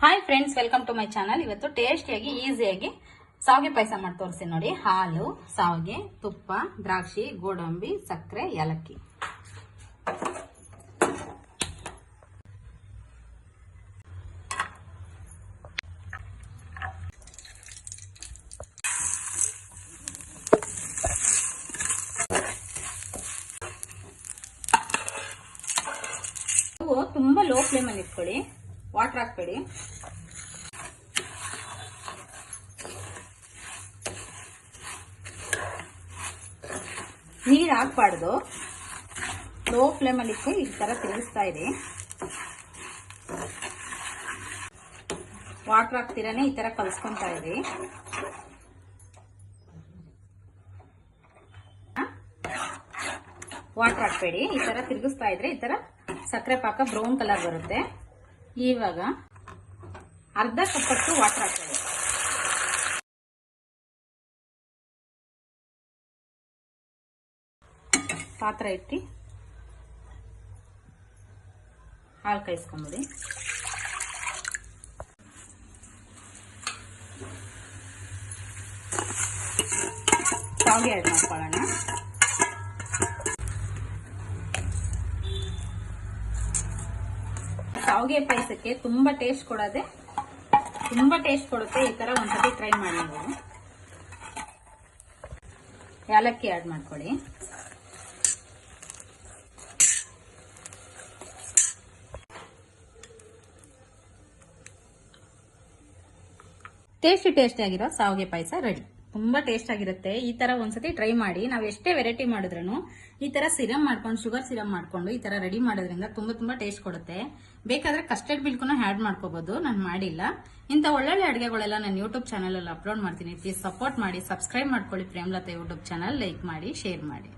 Hi friends, welcome to my channel. ಇವತ್ತು ಟೇಸ್ಟಿಯಾಗಿ ಈಸಿಯಾಗಿ ಶಾವಿಗೆ ಪಾಯಸ ಮಾಡಿ ತೋರಿಸ್ತೀನಿ ನೋಡಿ. ಹಾಲು, ಶಾವಿಗೆ, ತುಪ್ಪ, ದ್ರಾಕ್ಷಿ, ಗೋಡಂಬಿ, ಸಕ್ಕರೆ, ಏಲಕ್ಕಿ. ತುಂಬಾ ಲೋ ಫ್ಲೇಮ್ ಅಲ್ಲಿ ಇಟ್ಕೊಳ್ಳಿ, ವಾಟರ್ ಹಾಕ್ಬೇಡಿ. ನೀರು ಹಾಕ್ಬಾರ್ದು, ಲೋ ಫ್ಲೇಮ್ ಅಲ್ಲಿ ಇಟ್ಟು ಈ ತರ ತಿರುಗಿಸ್ತಾ ಇರಿ. ವಾಟರ್ ಹಾಕ್ತಿರಾನೆ ಈ ತರ ಕಲ್ಸ್ಕೊಂತಾ ಇರಿ. ವಾಟರ್ ಹಾಕ್ಬೇಡಿ, ಈ ತರ ತಿರುಗಿಸ್ತಾ ಇದ್ರೆ ಈ ತರ ಸಕ್ಕರೆ ಪಾಕ ಬ್ರೌನ್ ಕಲರ್ ಬರುತ್ತೆ. ಇವಾಗ ಅರ್ಧ ಕಪ್ಪಷ್ಟು ವಾಟರ್ ಹಾಕ್ಬೇಡಿ. ಪಾತ್ರ ಇಟ್ಟು ಹಾಲು ಕಾಯಿಸ್ಕೊಂಬಿಡಿ. ಶಾವಿಗೆ ಆಡ್ ಮಾಡ್ಕೊಳ್ಳೋಣ. ಶಾವಿಗೆ ಪಾಯಸಕ್ಕೆ ತುಂಬಾ ಟೇಸ್ಟ್ ಕೊಡುತ್ತೆ. ಈ ತರ ಒಂದ್ಸತಿ ಟ್ರೈ ಮಾಡಿ ನೀವು. ಏಲಕ್ಕಿ ಆಡ್ ಮಾಡ್ಕೊಳ್ಳಿ. ಟೇಸ್ಟಿ ಆಗಿರೋ ಶಾವಿಗೆ ಪಾಯಸ ರೆಡಿ. ತುಂಬಾ ಟೇಸ್ಟ್ ಆಗಿರುತ್ತೆ. ಈ ತರ ಒಂದ್ಸತಿ ಟ್ರೈ ಮಾಡಿ. ನಾವ್ ಎಷ್ಟೇ ವೆರೈಟಿ ಮಾಡಿದ್ರು ಈ ತರ ಸಿರಮ್ ಮಾಡ್ಕೊಂಡು, ಶುಗರ್ ಸಿರಮ್ ಮಾಡ್ಕೊಂಡು ಈ ತರ ರೆಡಿ ಮಾಡೋದ್ರಿಂದ ತುಂಬಾ ಟೇಸ್ಟ್ ಕೊಡುತ್ತೆ. ಬೇಕಾದ್ರೆ ಕಸ್ಟರ್ಡ್ ಮಿಲ್ಕ್ನು ಆಡ್ ಮಾಡ್ಕೋಬಹುದು. ನಾನು ಮಾಡಿಲ್ಲ. ಇಂಥ ಒಳ್ಳೊಳ್ಳೆ ಅಡುಗೆಗಳೆಲ್ಲ ನಾನು ಯೂಟ್ಯೂಬ್ ಚಾನಲ್ ಅಲ್ಲಿ ಅಪ್ಲೋಡ್ ಮಾಡ್ತೀನಿ. ಪ್ಲೀಸ್ ಸಪೋರ್ಟ್ ಮಾಡಿ, ಸಬ್ಸ್ಕ್ರೈಬ್ ಮಾಡ್ಕೊಳ್ಳಿ. ಪ್ರೇಮಲತಾ ಯೂಟ್ಯೂಬ್ ಚಾನಲ್ ಲೈಕ್ ಮಾಡಿ, ಶೇರ್ ಮಾಡಿ.